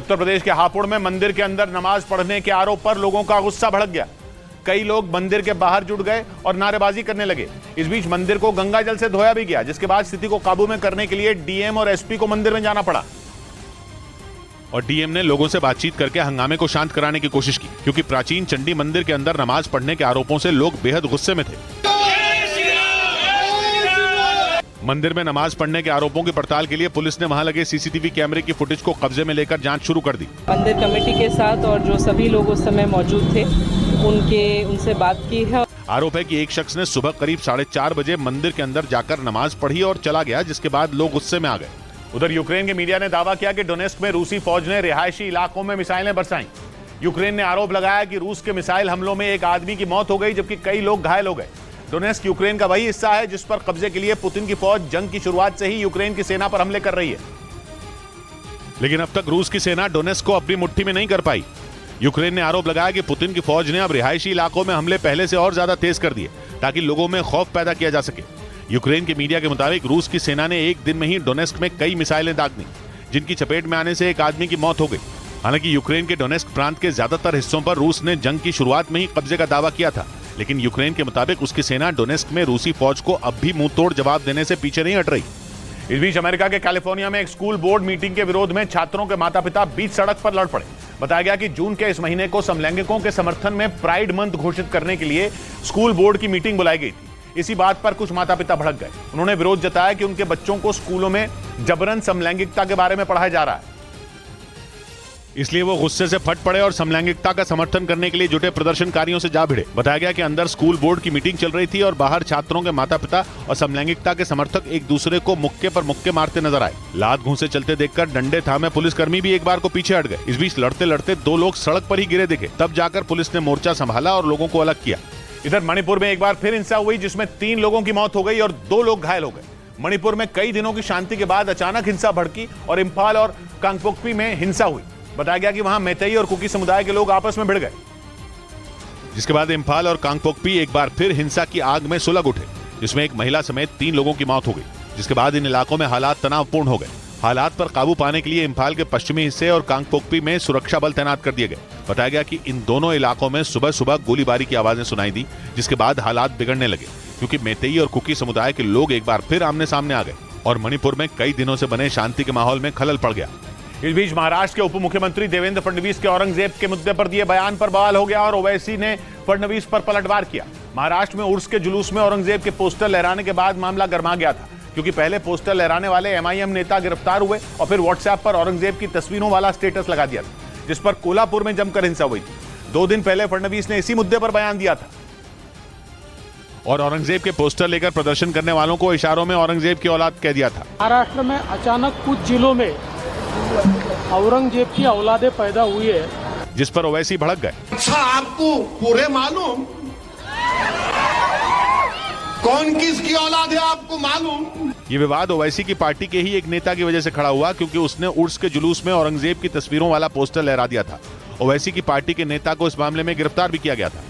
उत्तर प्रदेश के हापुड़ में मंदिर के अंदर नमाज पढ़ने के आरोप पर लोगों का गुस्सा भड़क गया। कई लोग मंदिर के बाहर जुट गए और नारेबाजी करने लगे। इस बीच मंदिर को गंगा जल से धोया भी गया, जिसके बाद स्थिति को काबू में करने के लिए डीएम और एसपी को मंदिर में जाना पड़ा। और डीएम ने लोगों से बातचीत करके हंगामे को शांत कराने की कोशिश की, क्योंकि प्राचीन चंडी मंदिर के अंदर नमाज पढ़ने के आरोपों से लोग बेहद गुस्से में थे। मंदिर में नमाज पढ़ने के आरोपों की पड़ताल के लिए पुलिस ने वहां लगे सीसीटीवी कैमरे की फुटेज को कब्जे में लेकर जांच शुरू कर दी। मंदिर कमेटी के साथ और जो सभी लोग उस समय मौजूद थे उनसे बात की है। आरोप है कि एक शख्स ने सुबह करीब 4:30 बजे मंदिर के अंदर जाकर नमाज पढ़ी और चला गया, जिसके बाद लोग गुस्से में आ गए। उधर यूक्रेन के मीडिया ने दावा किया कि डोनेस्क में रूसी फौज ने रिहायशी इलाकों में मिसाइलें बरसाई। यूक्रेन ने आरोप लगाया कि रूस के मिसाइल हमलों में एक आदमी की मौत हो गई, जबकि कई लोग घायल हो गए। डोनेस्क यूक्रेन का वही हिस्सा है जिस पर कब्जे के लिए पुतिन की फौज जंग की शुरुआत से ही यूक्रेन की सेना पर हमले कर रही है। लेकिन अब तक रूस की सेना डोनेस्क को अपनी मुट्ठी में नहीं कर पाई। यूक्रेन ने आरोप लगाया कि पुतिन की फौज ने अब रिहायशी इलाकों में हमले पहले से और ज्यादा तेज कर दिए, ताकि लोगों में खौफ पैदा किया जा सके। यूक्रेन के मीडिया के मुताबिक रूस की सेना ने एक दिन में ही डोनेस्क में कई मिसाइलें दाग दी, जिनकी चपेट में आने से एक आदमी की मौत हो गई। हालांकि यूक्रेन के डोनेस्क प्रांत के ज्यादातर हिस्सों पर रूस ने जंग की शुरुआत में ही कब्जे का दावा किया था, लेकिन यूक्रेन के मुताबिक उसकी सेना डोनेस्क में रूसी फौज को अब भी मुंह तोड़ जवाब देने से पीछे नहीं हट रही। इस बीच अमेरिका के कैलिफोर्निया में एक स्कूल बोर्ड मीटिंग के विरोध में छात्रों के माता पिता बीच सड़क पर लड़ पड़े। बताया गया कि जून के इस महीने को समलैंगिकों के समर्थन में प्राइड मंथ घोषित करने के लिए स्कूल बोर्ड की मीटिंग बुलाई गई थी। इसी बात पर कुछ माता पिता भड़क गए। उन्होंने विरोध जताया कि उनके बच्चों को स्कूलों में जबरन समलैंगिकता के बारे में पढ़ाया जा रहा है, इसलिए वो गुस्से से फट पड़े और समलैंगिकता का समर्थन करने के लिए जुटे प्रदर्शनकारियों से जा भिड़े। बताया गया कि अंदर स्कूल बोर्ड की मीटिंग चल रही थी और बाहर छात्रों के माता पिता और समलैंगिकता के समर्थक एक दूसरे को मुक्के पर मुक्के मारते नजर आए। लात घूंसे चलते देखकर डंडे थामे पुलिसकर्मी भी एक बार को पीछे हट गए। इस बीच लड़ते लड़ते 2 लोग सड़क पर ही गिरे दिखे, तब जाकर पुलिस ने मोर्चा संभाला और लोगों को अलग किया। इधर मणिपुर में एक बार फिर हिंसा हुई, जिसमें 3 लोगों की मौत हो गई और 2 लोग घायल हो गए। मणिपुर में कई दिनों की शांति के बाद अचानक हिंसा भड़की और इंफाल और कांगपोकपी में हिंसा हुई। बताया गया कि वहां मैतेई और कुकी समुदाय के लोग आपस में भिड़ गए, जिसके बाद इंफाल और कांगपोकपी एक बार फिर हिंसा की आग में सुलग उठे, जिसमें एक महिला समेत 3 लोगों की मौत हो गई। जिसके बाद इन इलाकों में हालात तनावपूर्ण हो गए। हालात पर काबू पाने के लिए इंफाल के पश्चिमी हिस्से और कांगपोकपी में सुरक्षा बल तैनात कर दिए गए। बताया गया कि इन दोनों इलाकों में सुबह सुबह गोलीबारी की आवाजें सुनाई दी, जिसके बाद हालात बिगड़ने लगे, क्योंकि मैतेई और कुकी समुदाय के लोग एक बार फिर आमने सामने आ गए और मणिपुर में कई दिनों से बने शांति के माहौल में खलल पड़ गया। इस बीच महाराष्ट्र के उप मुख्यमंत्री देवेंद्र फडणवीस के औरंगजेब के मुद्दे पर दिए बयान पर बवाल हो गया और ओवैसी ने फडणवीस पर पलटवार किया। महाराष्ट्र में उर्स के जुलूस में औरंगजेब के पोस्टर लहराने के बाद मामला गर्मा गया था, क्योंकि पहले पोस्टर लहराने वाले एमआईएम नेता गिरफ्तार हुए और फिर व्हाट्सएप पर औरंगजेब की तस्वीरों वाला स्टेटस लगा दिया था, जिस पर कोल्हापुर में जमकर हिंसा हुई थी। 2 दिन पहले फडणवीस ने इसी मुद्दे पर बयान दिया था और औरंगजेब के पोस्टर लेकर प्रदर्शन करने वालों को इशारों में औरंगजेब की औलाद कह दिया था। महाराष्ट्र में अचानक कुछ जिलों में औरंगजेब की औलादें पैदा हुई है, जिस पर ओवैसी भड़क गए। अच्छा, आपको पूरे मालूम कौन किसकी औलाद है? आपको मालूम? ये विवाद ओवैसी की पार्टी के ही एक नेता की वजह से खड़ा हुआ, क्योंकि उसने उर्स के जुलूस में औरंगजेब की तस्वीरों वाला पोस्टर लहरा दिया था। ओवैसी की पार्टी के नेता को इस मामले में गिरफ्तार भी किया गया था।